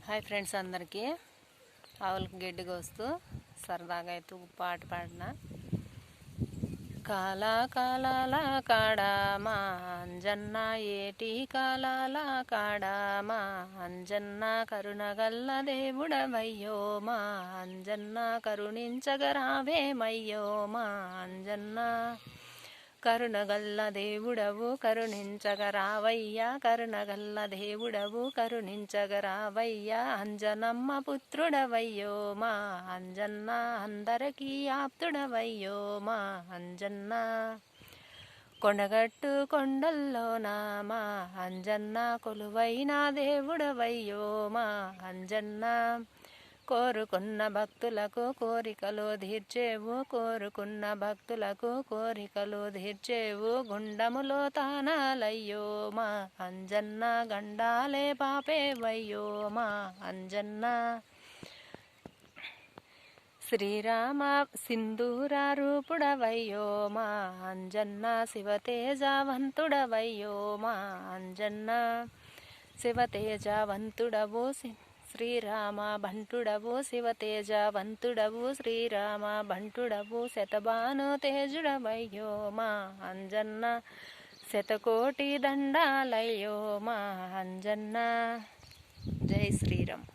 Hi friends, అందరికీ ఆవులకు గడ్డి కోస్తూ సరదాగా అయితే పాట పాడిన. కాలా కాలాల కాడా మా అంజన్న, ఏటి కాలాల కాడా మా అంజన్న, కరుణగల్ల దేవుడవయ్యో మా అంజన్న, కరుణించగరావేమయ్యో మా అంజన్న. కరుణగల్ల దేవుడవు కరుణించగరావయ్యా, కరుణగల్ల దేవుడవు కరుణించగరావయ్యా, అంజనమ్మ పుత్రుడవయ్యో మా అంజన్న, అందరికీ ఆప్తుడవయ్యో మా అంజన్న. కొండగట్టు కొండల్లోన మా అంజన్న, కొలువైన దేవుడవయ్యో మా అంజన్న. కోరుకున్న భక్తులకు కోరికలు తీర్చేవు, కోరుకున్న భక్తులకు కోరికలు తీర్చేవు, గుండములో తానాలయ్యో మా అంజన్న, గండాలే పాపేవయ్యో మా అంజన్న. శ్రీరామ సింధూర రూపుడవయ్యో మా అంజన్న, శివతేజవంతుడవయ్యో మా అంజన్న. శివతేజవంతుడవు శ్రీరామ బంటుడవు, శివతేజవంతుడవు శ్రీరామ బంటుడవు, శతబాను తేజుడవయ్యో మా అంజన్న, శతకోటి దండాలయ్యో మా అంజన్న. జై శ్రీరామ్.